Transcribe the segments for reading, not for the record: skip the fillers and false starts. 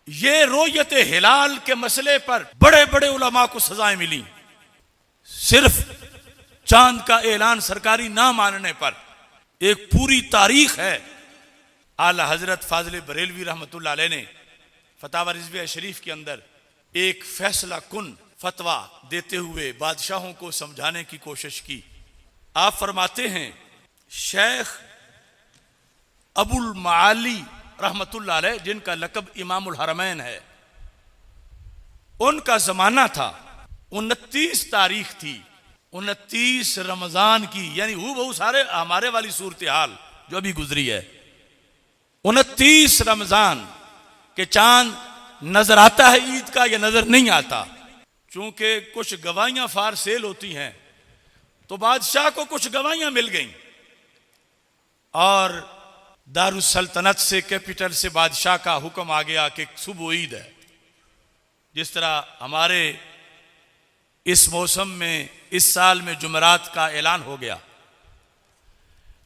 ये रोयत हिलाल के मसले पर बड़े बड़े उलमा को सजाएं मिली, सिर्फ चांद का ऐलान सरकारी ना मानने पर। एक पूरी तारीख है। आला हजरत फाजिल बरेलवी रहमतुल्लाह अलैह ने फतावा रिजविया शरीफ के अंदर एक फैसला कुन फतवा देते हुए बादशाहों को समझाने की कोशिश की। आप फरमाते हैं, शेख अबुल माली रहमतुल्लाह अलैह, जिनका लकब इमामुल हरमैन है, उनका जमाना था, 29 तारीख थी, 29 रमजान की, यानी हूबहू सारे हमारे वाली सूरत हाल जो अभी गुजरी है। 29 रमजान के चांद नजर आता है ईद का या नजर नहीं आता। चूंकि कुछ गवाहियां फार सेल होती हैं तो बादशाह को कुछ गवाहियां मिल गईं और दारुसल्तनत से, कैपिटल से बादशाह का हुक्म आ गया कि सुबह ईद है। जिस तरह हमारे इस मौसम में, इस साल में जुमेरात का ऐलान हो गया,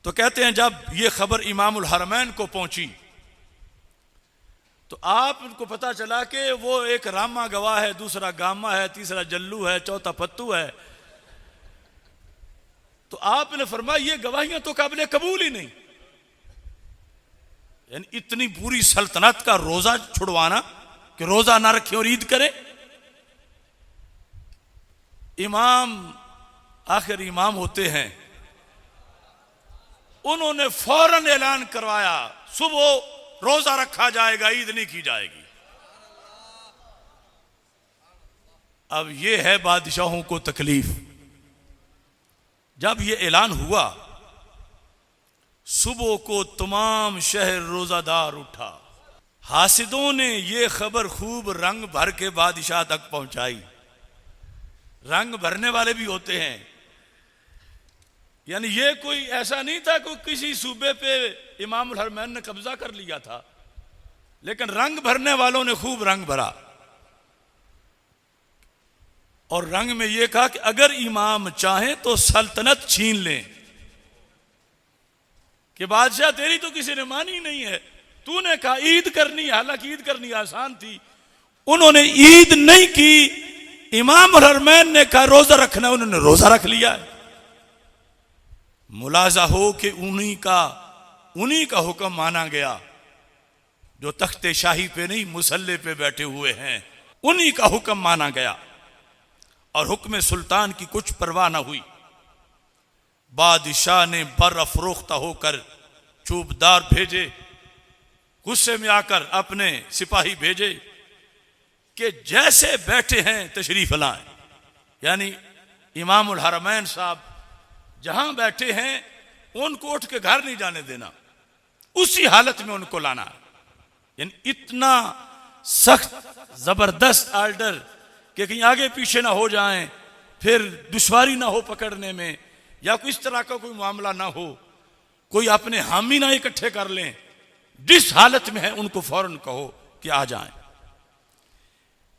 तो कहते हैं जब यह खबर इमामुल हरमैन को पहुंची तो आपको पता चला कि वो एक रामा गवाह है, दूसरा गामा है, तीसरा जल्लू है, चौथा पत्तू है। तो आपने फरमाया ये गवाहियां तो काबिल कबूल ही नहीं। यानी इतनी पूरी सल्तनत का रोजा छुड़वाना कि रोजा ना रखे और ईद करे। इमाम आखिर इमाम होते हैं, उन्होंने फौरन ऐलान करवाया सुबह रोजा रखा जाएगा, ईद नहीं की जाएगी। अब यह है बादशाहों को तकलीफ। जब यह ऐलान हुआ, सुबह को तमाम शहर रोजादार उठा। हासिदों ने यह खबर खूब रंग भर के बादशाह तक पहुंचाई। रंग भरने वाले भी होते हैं, यानी ये कोई ऐसा नहीं था कि किसी सूबे पे इमामुल हरमैन ने कब्जा कर लिया था, लेकिन रंग भरने वालों ने खूब रंग भरा और रंग में यह कहा कि अगर इमाम चाहे तो सल्तनत छीन लें, कि बादशाह तेरी तो किसी ने मानी नहीं है, तूने कहा ईद करनी, हालांकि ईद करनी आसान थी, उन्होंने ईद नहीं की। इमाम हरमैन ने कहा रोजा रखना, उन्होंने रोजा रख लिया है। मुलाजा हो कि उन्हीं का हुक्म माना गया, जो तख्ते शाही पे नहीं मुसल्ले पे बैठे हुए हैं, उन्हीं का हुक्म माना गया और हुक्म सुल्तान की कुछ परवाह ना हुई। बादशाह ने बर्फरोख्ता होकर चूबदार भेजे, गुस्से में आकर अपने सिपाही भेजे कि जैसे बैठे हैं तशरीफ लाएं। यानी इमामुल हरमैन साहब जहां बैठे हैं उनको उठ के घर नहीं जाने देना, उसी हालत में उनको लाना है। यानी इतना सख्त जबरदस्त ऑर्डर कि कहीं आगे पीछे ना हो जाएं, फिर दुश्वारी ना हो पकड़ने में, या कोई इस तरह का कोई मामला ना हो, कोई अपने हामी ना इकट्ठे कर लें। जिस हालत में है उनको फौरन कहो कि आ जाएं।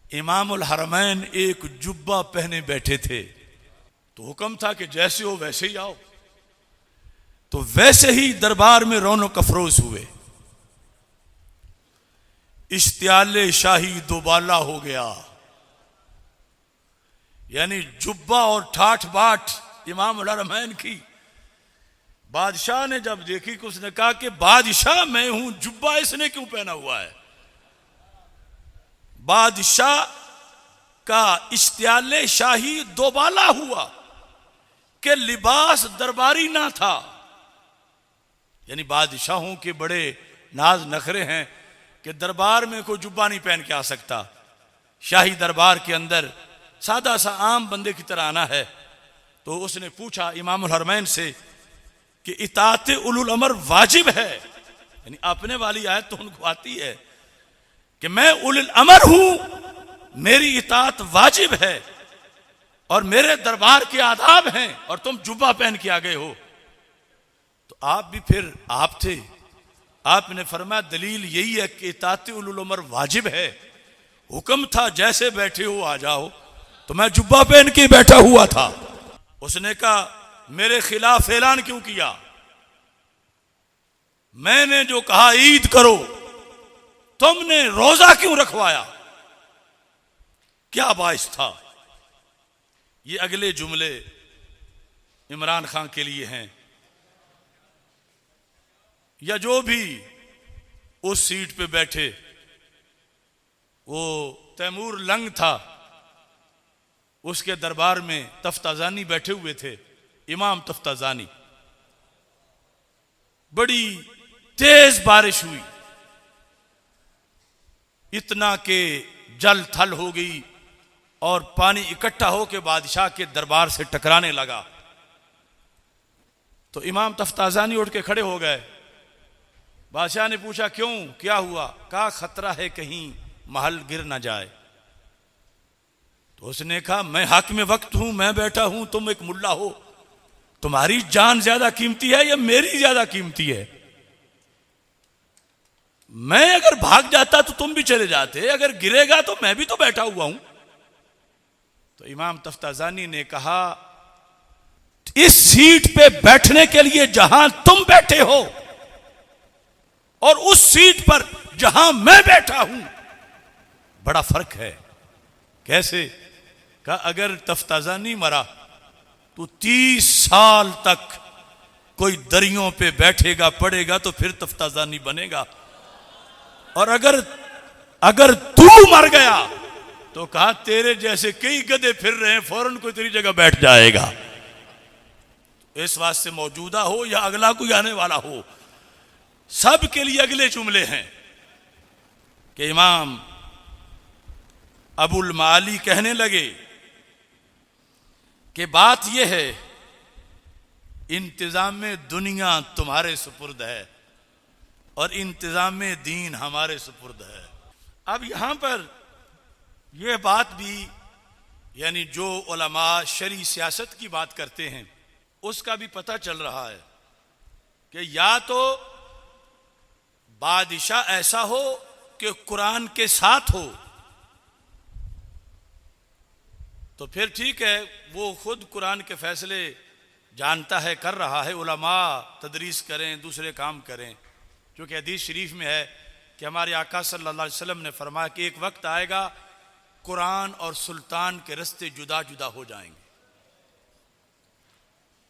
इमामुल हरमैन एक जुब्बा पहने बैठे थे, तो हुक्म था कि जैसे हो वैसे ही आओ। तो वैसे ही दरबार में रौनक अफरोज हुए। इश्तियाले शाही दोबाला हो गया, यानी जुब्बा और ठाठ बाट इमामुल हरमैन की। बादशाह ने जब देखी कि उसने कहा कि बादशाह मैं हूं, जुब्बा इसने क्यों पहना हुआ है। बादशाह का इश्तियाले शाही दोबाला हुआ कि लिबास दरबारी ना था। यानी बादशाहों के बड़े नाज नखरे हैं कि दरबार में कोई जुब्बा नहीं पहन के आ सकता। शाही दरबार के अंदर सादा सा आम बंदे की तरह आना है। तो उसने पूछा इमामुल हरमैन से कि इताअत उलुल अमर वाजिब है, यानी अपने वाली आयत तो उनको आती है कि मैं उलुल अमर हूं, मेरी इताअत वाजिब है और मेरे दरबार के आदाब हैं, और तुम जुब्बा पहन के आ गए हो। तो आप भी फिर आप थे, आपने फरमाया दलील यही है कि इताअत उलुल अमर वाजिब है, हुक्म था जैसे बैठे हो आ जाओ, तो मैं जुब्बा पहन के बैठा हुआ था। उसने कहा मेरे खिलाफ ऐलान क्यों किया? मैंने जो कहा ईद करो तुमने रोजा क्यों रखवाया, क्या बाइस था। ये अगले जुमले इमरान खान के लिए हैं, या जो भी उस सीट पे बैठे। वो तैमूर लंग था, उसके दरबार में तफ्ताजानी बैठे हुए थे, इमाम तफ्ताजानी। बड़ी तेज बारिश हुई, इतना कि जल थल हो गई और पानी इकट्ठा होकर बादशाह के दरबार से टकराने लगा। तो इमाम तफ्ताजानी उठ के खड़े हो गए। बादशाह ने पूछा क्यों, क्या हुआ? कहा खतरा है कहीं महल गिर ना जाए। तो उसने कहा मैं हाकिम वक्त हूं, मैं बैठा हूं, तुम एक मुल्ला हो, तुम्हारी जान ज्यादा कीमती है या मेरी ज्यादा कीमती है? मैं अगर भाग जाता तो तुम भी चले जाते, अगर गिरेगा तो मैं भी तो बैठा हुआ हूं। तो इमाम तफ्ताजानी ने कहा इस सीट पे बैठने के लिए जहां तुम बैठे हो और उस सीट पर जहां मैं बैठा हूं बड़ा फर्क है। कैसे? कहा अगर तफ्ताजानी मरा तो 30 साल तक कोई दरियों पे बैठेगा पड़ेगा तो फिर तफ्ताजानी बनेगा, और अगर तू मर गया तो कहा तेरे जैसे कई गधे फिर रहे हैं, फौरन कोई तेरी जगह बैठ जाएगा। इस वास्ते मौजूदा हो या अगला कोई आने वाला हो, सब के लिए अगले जुमले हैं कि इमाम अबुल माली कहने लगे कि बात यह है इंतजाम में दुनिया तुम्हारे सुपुर्द है और इंतजाम में दीन हमारे सुपुर्द है। अब यहां पर यह बात भी, यानी जो उलमा शरी सियासत की बात करते हैं उसका भी पता चल रहा है कि या तो बादशाह ऐसा हो कि कुरान के साथ हो तो फिर ठीक है, वो खुद कुरान के फैसले जानता है, कर रहा है, उलमा तदरीस करें, दूसरे काम करें। क्योंकि हदीस शरीफ में है कि हमारे आका सल्लल्लाहु अलैहि वसल्लम ने फरमाया कि एक वक्त आएगा कुरान और सुल्तान के रास्ते जुदा जुदा हो जाएंगे।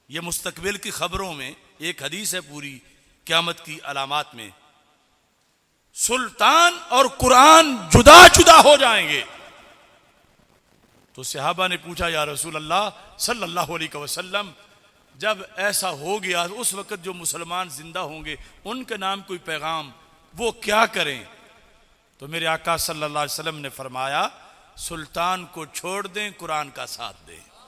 ये मुस्तकबिल की खबरों में एक हदीस है पूरी, क़यामत की अलामात में सुल्तान और कुरान जुदा जुदा हो जाएंगे। तो सहाबा ने पूछा या रसूल अल्लाह सल्लल्लाहु अलैहि वसल्लम, जब ऐसा हो गया तो उस वक्त जो मुसलमान जिंदा होंगे उनके नाम कोई पैगाम, वो क्या करें? तो मेरे आका सल्लल्लाहु अलैहि वसल्लम ने फरमाया सुल्तान को छोड़ दें, कुरान का साथ दें।